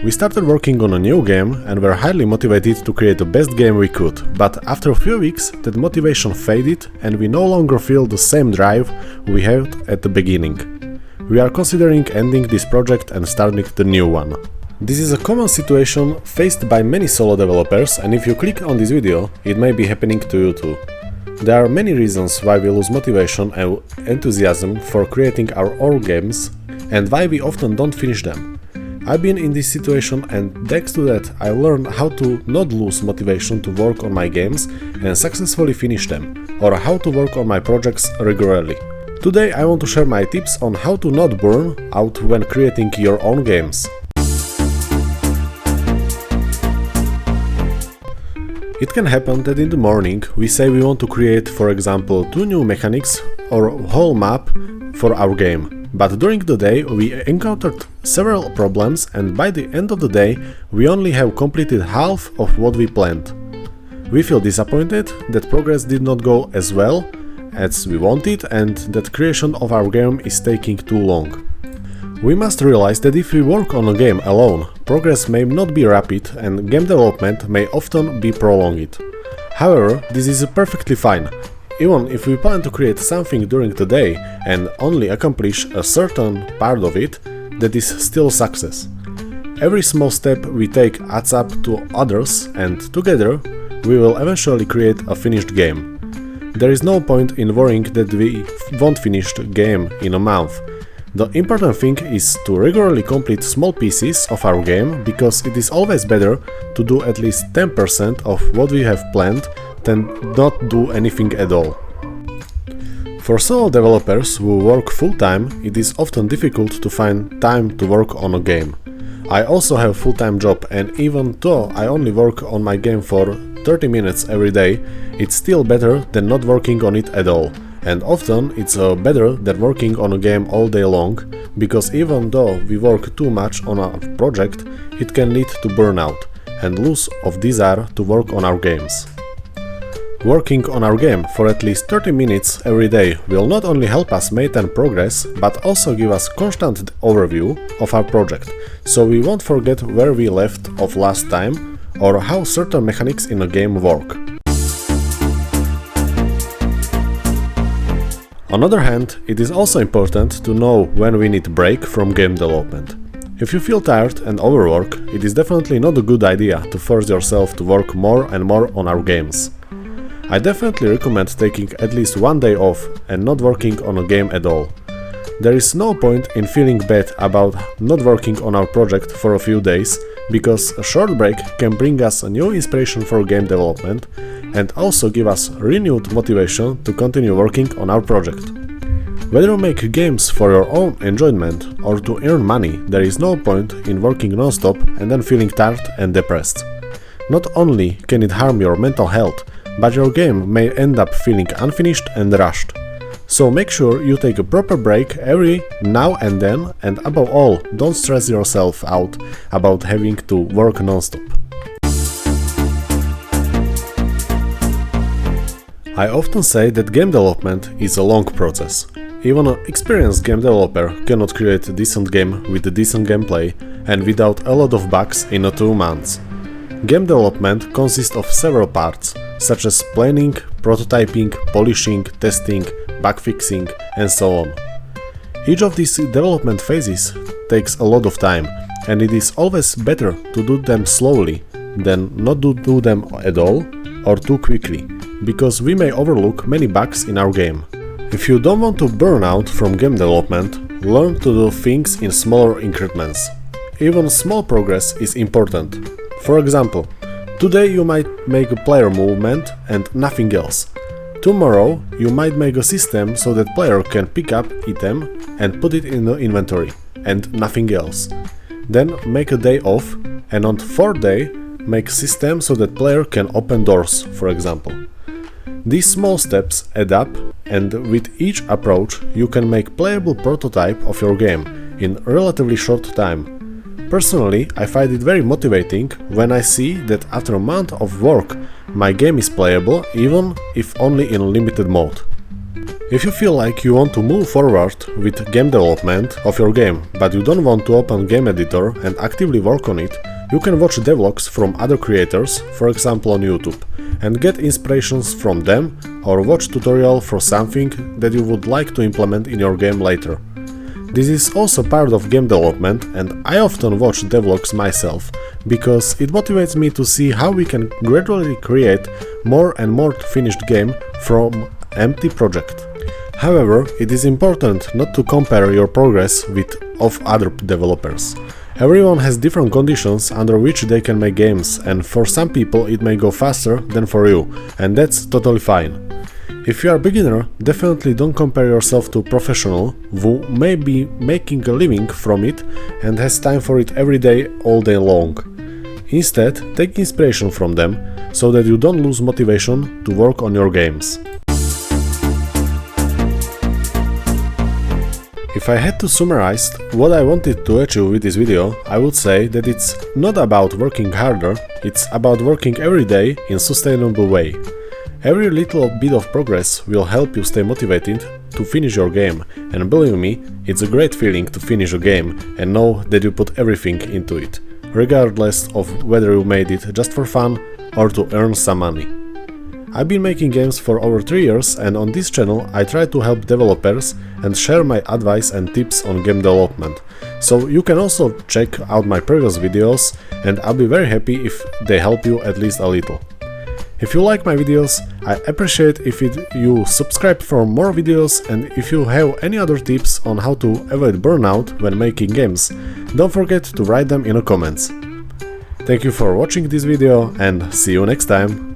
We started working on a new game and were highly motivated to create the best game we could, but after a few weeks that motivation faded and we no longer feel the same drive we had at the beginning. We are considering ending this project and starting the new one. This is a common situation faced by many solo developers, and if you click on this video, it may be happening to you too. There are many reasons why we lose motivation and enthusiasm for creating our own games and why we often don't finish them. I've been in this situation, and thanks to that I learned how to not lose motivation to work on my games and successfully finish them, or how to work on my projects regularly. Today I want to share my tips on how to not burn out when creating your own games. It can happen that in the morning we say we want to create, for example, 2 new mechanics or a whole map for our game. But during the day we encountered several problems, and by the end of the day we only have completed half of what we planned. We feel disappointed that progress did not go as well as we wanted and that creation of our game is taking too long. We must realize that if we work on a game alone, progress may not be rapid and game development may often be prolonged. However, this is perfectly fine. Even if we plan to create something during the day and only accomplish a certain part of it, that is still success. Every small step we take adds up to others, and together we will eventually create a finished game. There is no point in worrying that we won't finish the game in a month. The important thing is to regularly complete small pieces of our game, because it is always better to do at least 10% of what we have planned than not do anything at all. For solo developers who work full-time, it is often difficult to find time to work on a game. I also have a full-time job, and even though I only work on my game for 30 minutes every day, it's still better than not working on it at all. And often it's better than working on a game all day long, because even though we work too much on a project, it can lead to burnout and loss of desire to work on our games. Working on our game for at least 30 minutes every day will not only help us maintain progress, but also give us constant overview of our project, so we won't forget where we left off last time or how certain mechanics in a game work. On the other hand, it is also important to know when we need a break from game development. If you feel tired and overwork, it is definitely not a good idea to force yourself to work more and more on our games. I definitely recommend taking at least one day off and not working on a game at all. There is no point in feeling bad about not working on our project for a few days, because a short break can bring us a new inspiration for game development and also give us renewed motivation to continue working on our project. Whether you make games for your own enjoyment or to earn money, there is no point in working non-stop and then feeling tired and depressed. Not only can it harm your mental health, but your game may end up feeling unfinished and rushed. So make sure you take a proper break every now and then, and above all, don't stress yourself out about having to work non-stop. I often say that game development is a long process. Even an experienced game developer cannot create a decent game with a decent gameplay and without a lot of bugs in 2 months. Game development consists of several parts, such as planning, prototyping, polishing, testing, bug fixing, and so on. Each of these development phases takes a lot of time, and it is always better to do them slowly than not to do them at all or too quickly, because we may overlook many bugs in our game. If you don't want to burn out from game development, learn to do things in smaller increments. Even small progress is important. For example, today you might make a player movement and nothing else. Tomorrow you might make a system so that player can pick up item and put it in the inventory, and nothing else. Then make a day off, and on the 4th day make system so that player can open doors, for example. These small steps add up, and with each approach you can make playable prototype of your game in relatively short time. Personally, I find it very motivating when I see that after a month of work my game is playable, even if only in limited mode. If you feel like you want to move forward with game development of your game, but you don't want to open game editor and actively work on it, you can watch devlogs from other creators, for example on YouTube, and get inspirations from them or watch tutorial for something that you would like to implement in your game later. This is also part of game development, and I often watch devlogs myself, because it motivates me to see how we can gradually create more and more finished game from empty project. However, it is important not to compare your progress with of other developers. Everyone has different conditions under which they can make games, and for some people it may go faster than for you, and that's totally fine. If you are a beginner, definitely don't compare yourself to a professional who may be making a living from it and has time for it every day, all day long. Instead, take inspiration from them, so that you don't lose motivation to work on your games. If I had to summarize what I wanted to achieve with this video, I would say that it's not about working harder, it's about working every day in a sustainable way. Every little bit of progress will help you stay motivated to finish your game, and believe me, it's a great feeling to finish a game and know that you put everything into it, regardless of whether you made it just for fun or to earn some money. I've been making games for over 3 years, and on this channel I try to help developers and share my advice and tips on game development, so you can also check out my previous videos, and I'll be very happy if they help you at least a little. If you like my videos, I appreciate if you subscribe for more videos, and if you have any other tips on how to avoid burnout when making games, don't forget to write them in the comments. Thank you for watching this video, and see you next time!